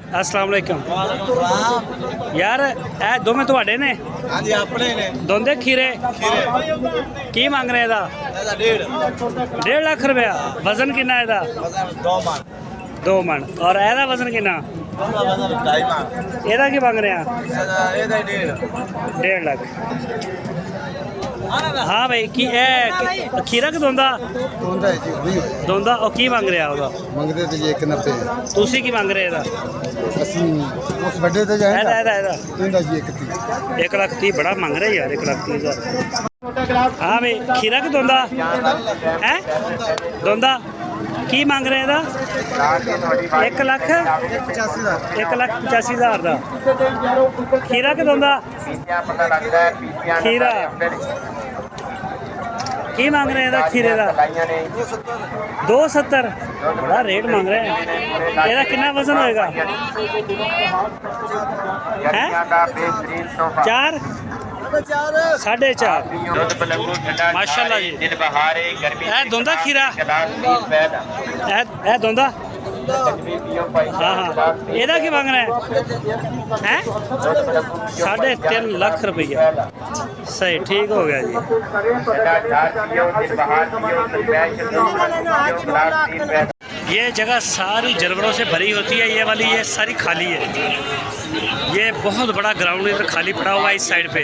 अस्सलाम वालेकुम यार ए दोवें ਤੁਹਾਡੇ ਨੇ हाँ जी अपने ने ਦੋਂਦੇ ਖੀਰੇ खीरे ਕੀ ਮੰਗ ਰਹੇ ਇਹਦਾ ऐसा 1.5 1.5 ਲੱਖ ਰੁਪਇਆ ਵਜ਼ਨ ਕਿੰਨਾ ਇਹਦਾ वजन 2 मन 2 ਮਣ ਔਰ ਇਹਦਾ ਵਜ਼ਨ ਕਿੰਨਾ उसका वजन 2.5 मन ਇਹਦਾ ਕੀ ਮੰਗ ਰਹੇ ਆ ये 1.5 1.5 ਲੱਖ ਹਾਂ ਭਾਈ ਕੀ ਇਹ ਖੀਰਾ ਕਿ ਦੋਂਦਾ ਹੁੰਦਾ ਹੈ ਜੀ ਦੋਂਦਾ ਉਹ ਕੀ ਮੰਗ ਰਿਹਾ ਉਹਦਾ ਮੰਗਦੇ ਤੇ ਜੀ 190 ਤੁਸੀਂ ਕੀ ਮੰਗ ਰਹੇ ਇਹਦਾ ਅਸੀਂ ਉਸ ਵੱਡੇ ਤੇ ਇਹਦਾ ਜਾਏਗਾ ਇਹਦਾ ਇਹਦਾ ਜੀ 130 1 ਲੱਖ 30 ਬੜਾ ਮੰਗ ਰਹੇ ਯਾਰ 1 ਲੱਖ 30 ਹਜ਼ਾਰ ਹਾਂ ਭਾਈ ਖੀਰਾ ਕਿ ਦੋਂਦਾ ਹੈ ਦੋਂਦਾ ਕੀ ਮੰਗ ਰਹੇ ਇਹਦਾ 1 ਲੱਖ 1,85,000 ਦਾ ਖੀਰਾ ਕਿ ਦੋਂਦਾ ਖੀਰਾ ਕੀ ਮੰਗ ਰਹੇ ਇਹਦਾ ਖੀਰੇ ਦਾ 270 ਬੜਾ ਰੇਟ ਮੰਗ ਰਹੇ ਇਹਦਾ ਕਿੰਨਾ ਵਜ਼ਨ ਹੋਏਗਾ ਹੈ 4 4.5 ਮਾਸ਼ਾਅੱਲਾ ਜੀ ਇਹ ਦੋਂਦਾ ਖੀਰਾ ਇਹ ਦੋਂਦਾ हाँ हाँ ਇਹਦਾ ਕੀ ਮੰਗਣਾ है 3.5 ਲੱਖ रुपया सही ठीक हो गया जी ये जगह सारी जानवरों से भरी होती है ये वाली ये सारी खाली है ये बहुत बड़ा ग्राउंड इधर खाली पड़ा हुआ है इस साइड पे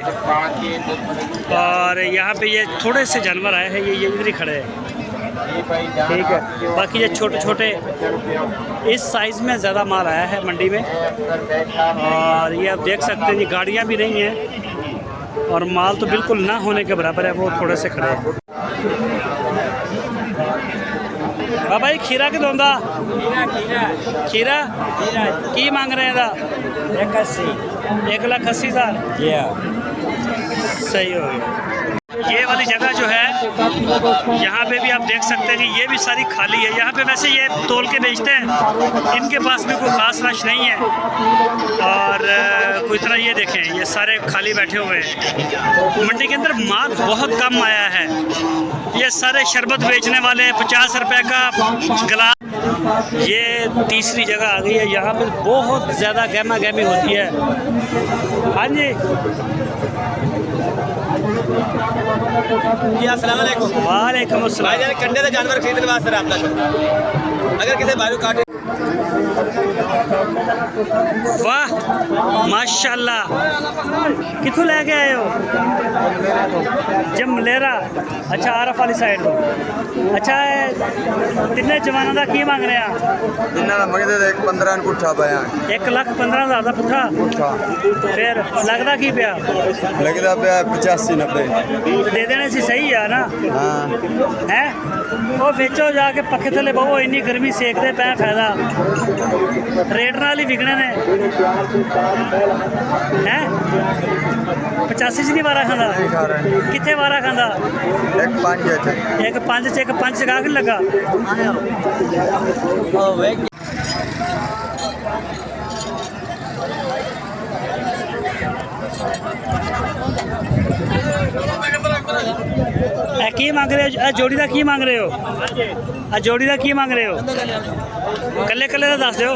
और यहाँ पे ये थोड़े से जानवर आए हैं ये इधर ही खड़े हैं ठीक है बाकी ये छोटे छोटे इस साइज़ में ज़्यादा माल आया है मंडी में और ये आप देख सकते हैं ये गाड़ियाँ भी नहीं हैं और माल तो बिल्कुल ना होने के बराबर है वो थोड़े से खड़े हैं बाबा जी खीरा के दोंदा खीरा की मांग रहे हैं 1,80,000 सही हो गया ये वाली जगह जो है यहाँ पे भी आप देख सकते हैं कि ये भी सारी खाली है यहाँ पे वैसे ये तोल के बेचते हैं इनके पास भी कोई ख़ास रश नहीं है और कोई तरह ये देखें ये सारे खाली बैठे हुए हैं मंडी के अंदर माल बहुत कम आया है ये सारे शरबत बेचने वाले 50 रुपए का गिलास ये तीसरी जगह आ गई है यहाँ पे बहुत ज़्यादा गहमा गहमी होती है हाँ जी जी अस्सलाम वालेकुम वालेकुम अस्सलाम भाईजान कंडे का जानवर खरीदने वास्ते रब्ता करो अगर किसी भाई को काटे वाह माशाल्लाह कितों लैके आए हो जमलेरा अच्छा आरफ वाली साइड तो अच्छा तिन्ने जवानों का की मांग रहे हैं ਇਹਨਾਂ ਦਾ ਮੰਗਦੇ ਤੇ 15 ਨੂੰ ਪੁੱਠਾ ਪਿਆ 1,15,000 का पुट्ठा ਪੁੱਠਾ फिर लगता की पिया ਲੱਗਦਾ ਪਿਆ 85 90 दे देने से सही है ना ਹਾਂ है वो बेचो जाके पखे थले बहु इन्नी गर्मी सेकते पै फायदा रेट नाल ही विकने ने हैं 85 च नहीं वारा खांदा ਖਾ ਰਹੇ कितने वारा खांदा ਇੱਕ ਪੰਜ ਹੈ एक पंच चगा के लगा की मांग रहे हो जोड़ी का की मांग रहे हो जोड़ी का की मांग रहे हो कल्ले कल्ले का दस दो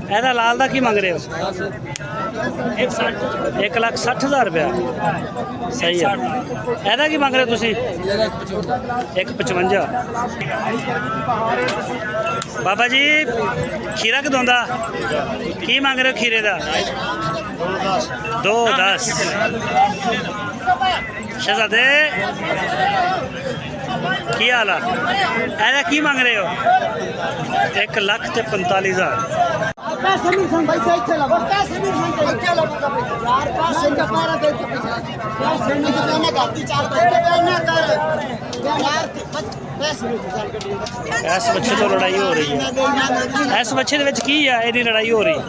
ਇਹਦਾ ਲਾਲ ਦਾ ਕੀ ਮੰਗ ਰਹੇ ਹੋ 1,60,000 रुपया सही है ਇਹਦਾ ਕੀ ਮੰਗ ਰਹੇ ਹੋ ਤੁਸੀਂ 1,55 ਬਾਬਾ ਜੀ ਖੀਰਾ ਕਿ ਦੋਂਦਾ ਕੀ ਮੰਗ ਰਹੇ ਹੋ ਖੀਰੇ ਦਾ 2,10 शहजादे की हाल है की मांग रहे हो 1,45,000 इस बच्चे तो लड़ाई हो रही है इस बच्चे की है इन्नी लड़ाई हो रही